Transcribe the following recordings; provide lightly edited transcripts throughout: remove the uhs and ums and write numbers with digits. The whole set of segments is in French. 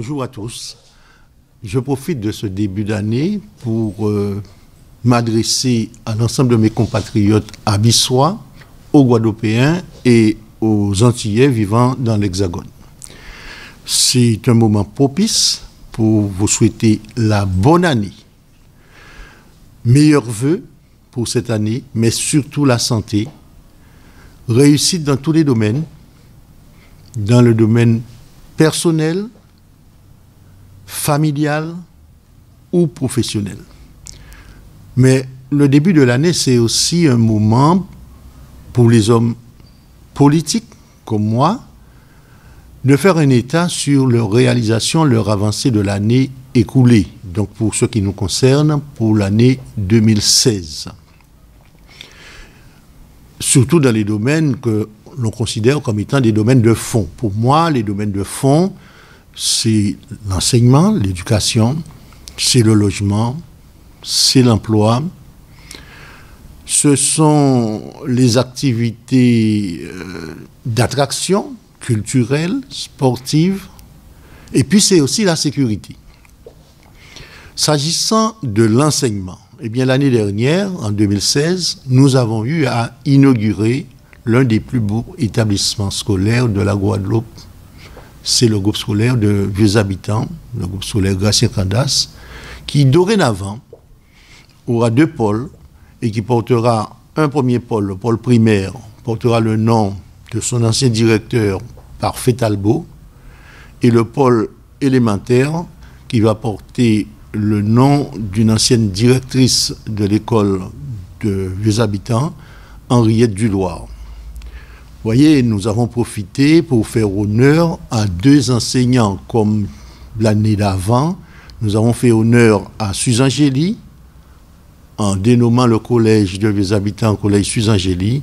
Bonjour à tous. Je profite de ce début d'année pour m'adresser à l'ensemble de mes compatriotes abyssois, aux Guadeloupéens et aux Antillais vivant dans l'Hexagone. C'est un moment propice pour vous souhaiter la bonne année. Meilleurs vœux pour cette année, mais surtout la santé, réussite dans tous les domaines, dans le domaine personnel, familial ou professionnel. Mais le début de l'année, c'est aussi un moment pour les hommes politiques comme moi de faire un état sur leur réalisation, leur avancée de l'année écoulée. Donc pour ce qui nous concerne, pour l'année 2016. Surtout dans les domaines que l'on considère comme étant des domaines de fond. Pour moi, les domaines de fond, c'est l'enseignement, l'éducation, c'est le logement, c'est l'emploi, ce sont les activités d'attraction culturelle, sportive, et puis c'est aussi la sécurité. S'agissant de l'enseignement, eh bien l'année dernière, en 2016, nous avons eu à inaugurer l'un des plus beaux établissements scolaires de la Guadeloupe. C'est le groupe scolaire de Vieux Habitants, le groupe scolaire Gratien-Candas, qui dorénavant aura 2 pôles et qui portera un premier pôle, le pôle primaire, portera le nom de son ancien directeur Parfait Talbot, et le pôle élémentaire qui va porter le nom d'une ancienne directrice de l'école de Vieux Habitants, Henriette Duloir. Vous voyez, nous avons profité pour faire honneur à 2 enseignants comme l'année d'avant. Nous avons fait honneur à Suzangélie en dénommant le collège de Vieux Habitants collège Suzangélie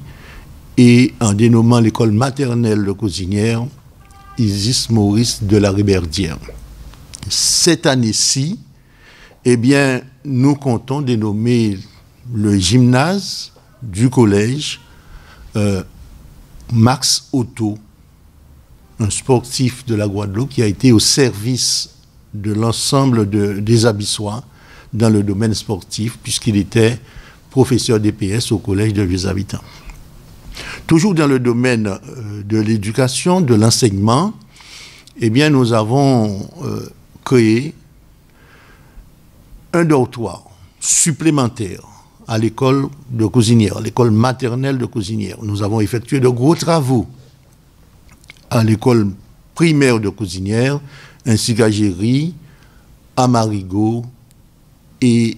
et en dénommant l'école maternelle de Cosinière Isis Maurice de la Riberdière. Cette année-ci, eh bien, nous comptons dénommer le gymnase du collège Max Otto, un sportif de la Guadeloupe qui a été au service de l'ensemble des Abyssois dans le domaine sportif, puisqu'il était professeur d'EPS au collège de Vieux Habitants. Toujours dans le domaine de l'éducation, de l'enseignement, eh bien, nous avons créé un dortoir supplémentaire à l'école de Cosinière, l'école maternelle de Cosinière. Nous avons effectué de gros travaux à l'école primaire de Cosinière, ainsi qu'à Géry, à Marigot et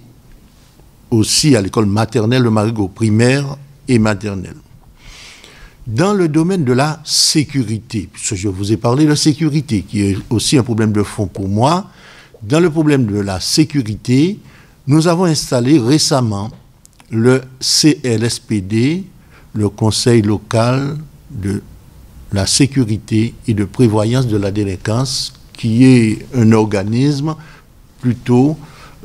aussi à l'école maternelle de Marigot, primaire et maternelle. Dans le domaine de la sécurité, puisque je vous ai parlé de sécurité, qui est aussi un problème de fond pour moi, dans le problème de la sécurité, nous avons installé récemment le CLSPD, le Conseil local de la sécurité et de prévoyance de la délinquance, qui est un organisme plutôt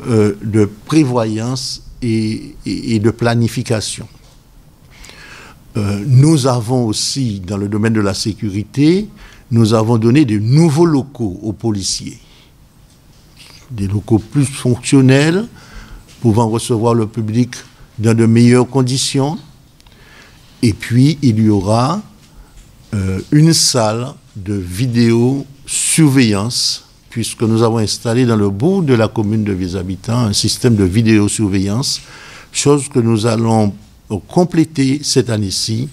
de prévoyance et de planification. Nous avons aussi, dans le domaine de la sécurité, nous avons donné de nouveaux locaux aux policiers. Des locaux plus fonctionnels, pouvant recevoir le public dans de meilleures conditions. Et puis, il y aura une salle de vidéosurveillance, puisque nous avons installé dans le bourg de la commune de Vieux Habitants un système de vidéosurveillance, chose que nous allons compléter cette année-ci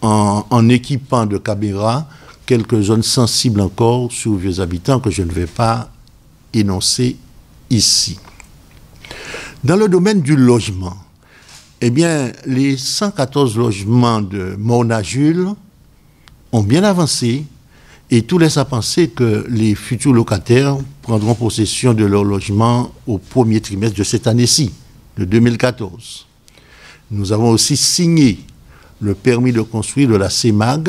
en équipant de caméras quelques zones sensibles encore sur Vieux Habitants que je ne vais pas énoncer ici. Dans le domaine du logement, eh bien, les 114 logements de Morne-à-Jules ont bien avancé et tout laisse à penser que les futurs locataires prendront possession de leur logement au premier trimestre de cette année-ci, de 2014. Nous avons aussi signé le permis de construire de la CEMAG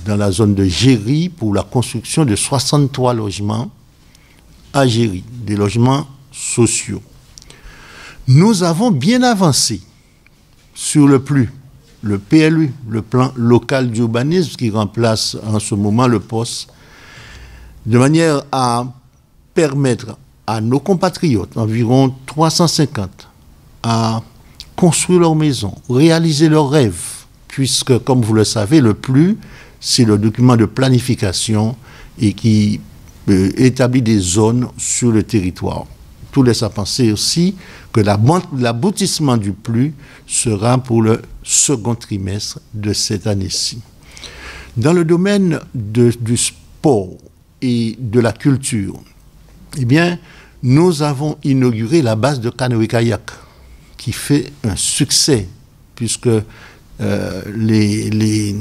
dans la zone de Géry pour la construction de 63 logements à Géry, des logements sociaux. Nous avons bien avancé sur le PLU, le plan local d'urbanisme qui remplace en ce moment le poste de manière à permettre à nos compatriotes, environ 350, à construire leur maison, réaliser leurs rêves, puisque, comme vous le savez, le PLU, c'est le document de planification et qui établit des zones sur le territoire. Tout laisse à penser aussi que l'aboutissement du PLU sera pour le second trimestre de cette année-ci. Dans le domaine du sport et de la culture, eh bien, nous avons inauguré la base de canoë-kayak qui fait un succès puisque les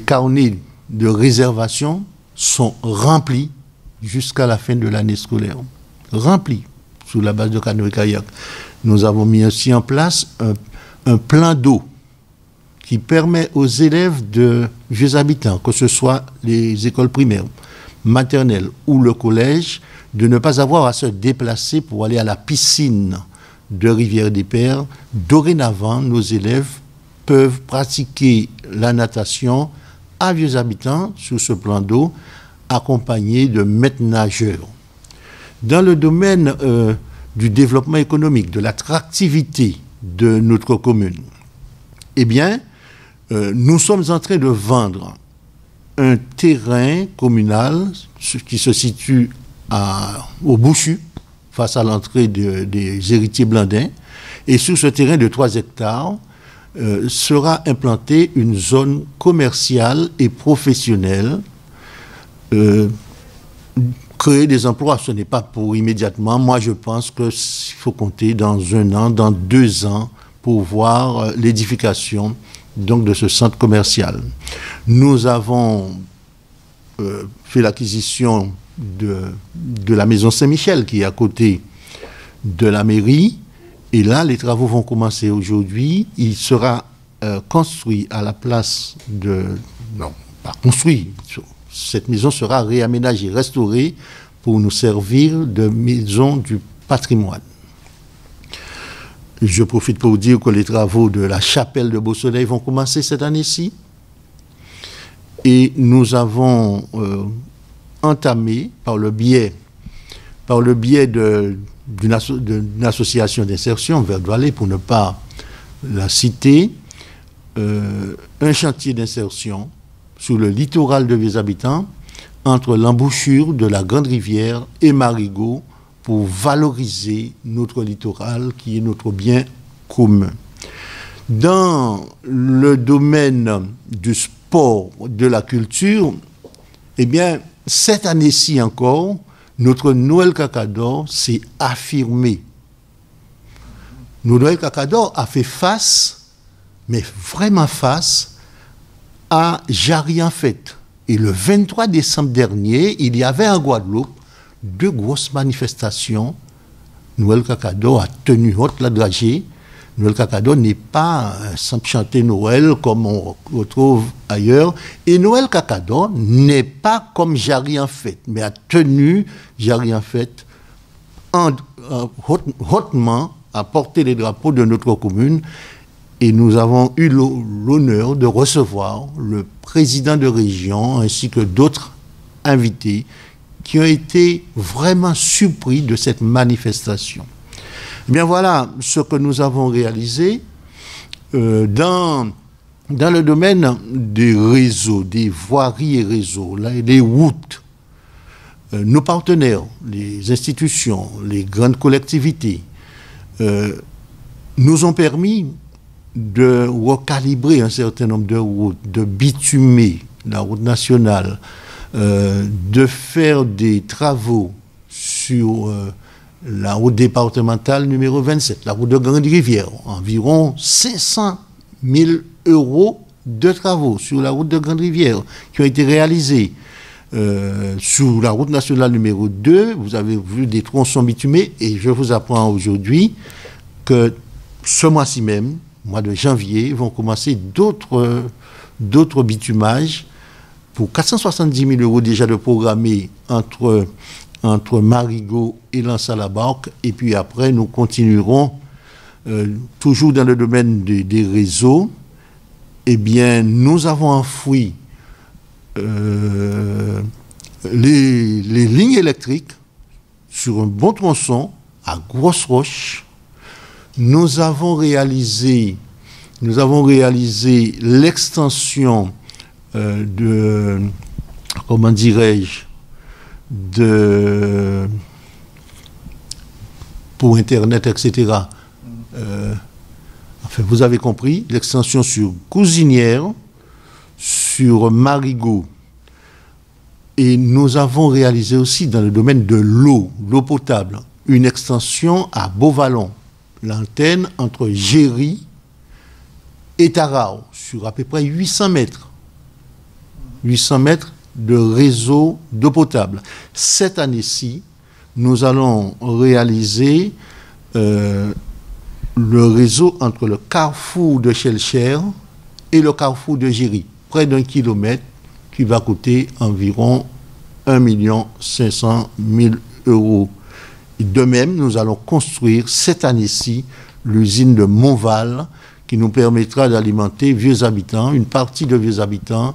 carnets de réservation sont remplis jusqu'à la fin de l'année scolaire. Remplis sous la base de canoë-kayak. Nous avons mis aussi en place un plan d'eau qui permet aux élèves de vieux habitants, que ce soit les écoles primaires, maternelles ou le collège, de ne pas avoir à se déplacer pour aller à la piscine de Rivière-des-Pères. Dorénavant, nos élèves peuvent pratiquer la natation à vieux habitants sur ce plan d'eau, accompagnés de maîtres nageurs. Dans le domaine du développement économique, de l'attractivité de notre commune, eh bien, nous sommes en train de vendre un terrain communal qui se situe au Bouchu, face à l'entrée des héritiers Blandin. Et sur ce terrain de 3 hectares, sera implantée une zone commerciale et professionnelle. Créer des emplois, ce n'est pas pour immédiatement. Moi, je pense qu'il faut compter dans 1 an, dans 2 ans, pour voir l'édification donc de ce centre commercial. Nous avons fait l'acquisition de la maison Saint-Michel qui est à côté de la mairie. Et là, les travaux vont commencer aujourd'hui. Il sera construit à la place de... Non, pas construit. Cette maison sera réaménagée, restaurée pour nous servir de maison du patrimoine. Je profite pour vous dire que les travaux de la chapelle de Beau-Soleil vont commencer cette année-ci. Et nous avons entamé, par le biais d'une association d'insertion, Vert Vallée, pour ne pas la citer, un chantier d'insertion sur le littoral de Vieux Habitants, entre l'embouchure de la Grande Rivière et Marigot, pour valoriser notre littoral qui est notre bien commun. Dans le domaine du sport, de la culture, eh bien, cette année-ci encore, notre Noël Cacador s'est affirmé. Notre Noël Cacador a fait face, mais vraiment face, à Jarry en fête. Et le 23 décembre dernier, il y avait en Guadeloupe 2 grosses manifestations. Noël Cacador a tenu haute la dragée. Noël Cacador n'est pas un simple chanter Noël comme on retrouve ailleurs. Et Noël Cacador n'est pas comme Jarry en fête, mais a tenu Jarry en fête hautement à porter les drapeaux de notre commune. Et nous avons eu l'honneur de recevoir le président de région ainsi que d'autres invités qui ont été vraiment surpris de cette manifestation. Eh bien voilà ce que nous avons réalisé dans le domaine des réseaux, des voiries et réseaux, les routes. Nos partenaires, les institutions, les grandes collectivités nous ont permis de recalibrer un certain nombre de routes, de bitumer la route nationale, de faire des travaux sur la route départementale numéro 27, la route de Grande Rivière, environ 500 000 € de travaux sur la route de Grande Rivière qui ont été réalisés. Sur la route nationale numéro 2, vous avez vu des tronçons bitumés et je vous apprends aujourd'hui que ce mois-ci même, mois de janvier, vont commencer d'autres bitumages pour 470 000 € déjà de programmés entre Marigot et Lens-à-la-Barque. Et puis après, nous continuerons toujours dans le domaine des réseaux. Eh bien, nous avons enfoui les lignes électriques sur un bon tronçon à Grosse Roche. Nous avons réalisé l'extension comment dirais-je, pour Internet, etc. Enfin, vous avez compris, l'extension sur Cousinière, sur Marigot. Et nous avons réalisé aussi dans le domaine de l'eau potable, une extension à Beauvallon, l'antenne entre Géry et Tarao, sur à peu près 800 mètres. 800 mètres de réseau d'eau potable. Cette année-ci, nous allons réaliser le réseau entre le carrefour de Chelcher et le carrefour de Géry, près d'1 kilomètre, qui va coûter environ 1 500 000 euros. Et de même, nous allons construire cette année-ci l'usine de Montval, qui nous permettra d'alimenter Vieux Habitants, une partie de Vieux Habitants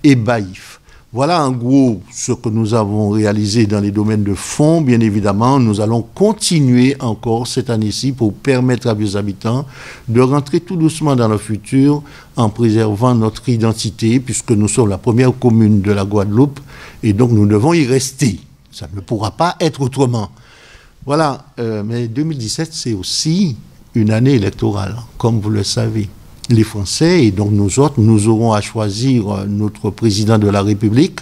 et Baïf. Voilà en gros ce que nous avons réalisé dans les domaines de fonds. Bien évidemment, nous allons continuer encore cette année-ci pour permettre à Vieux Habitants de rentrer tout doucement dans le futur en préservant notre identité, puisque nous sommes la première commune de la Guadeloupe et donc nous devons y rester. Ça ne pourra pas être autrement. Voilà, mais 2017, c'est aussi une année électorale, comme vous le savez. Les Français, et donc nous autres, nous aurons à choisir notre président de la République.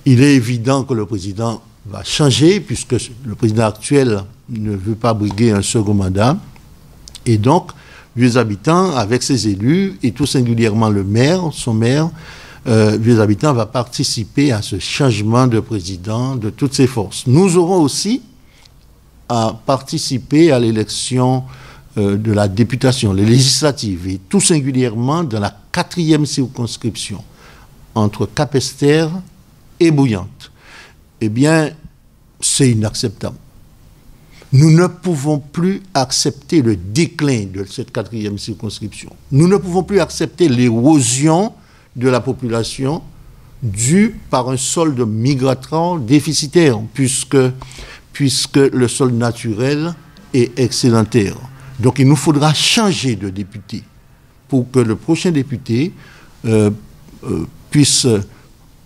Il est évident que le président va changer, puisque le président actuel ne veut pas briguer un second mandat. Et donc, Vieux Habitants, avec ses élus, et tout singulièrement le maire, son maire, Vieux Habitants va participer à ce changement de président de toutes ses forces. Nous aurons aussi à participer à l'élection de la députation, les législatives, et tout singulièrement dans la 4e circonscription, entre Capesterre et Bouillante. Eh bien, c'est inacceptable. Nous ne pouvons plus accepter le déclin de cette 4e circonscription. Nous ne pouvons plus accepter l'érosion de la population due par un solde migratoire déficitaire, puisque le solde naturel est excédentaire. Donc il nous faudra changer de député pour que le prochain député puisse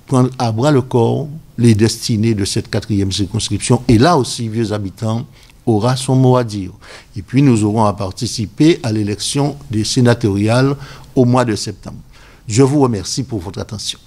prendre à bras le corps les destinées de cette 4e circonscription. Et là aussi, Vieux Habitants aura son mot à dire. Et puis nous aurons à participer à l'élection des sénatoriales au mois de septembre. Je vous remercie pour votre attention.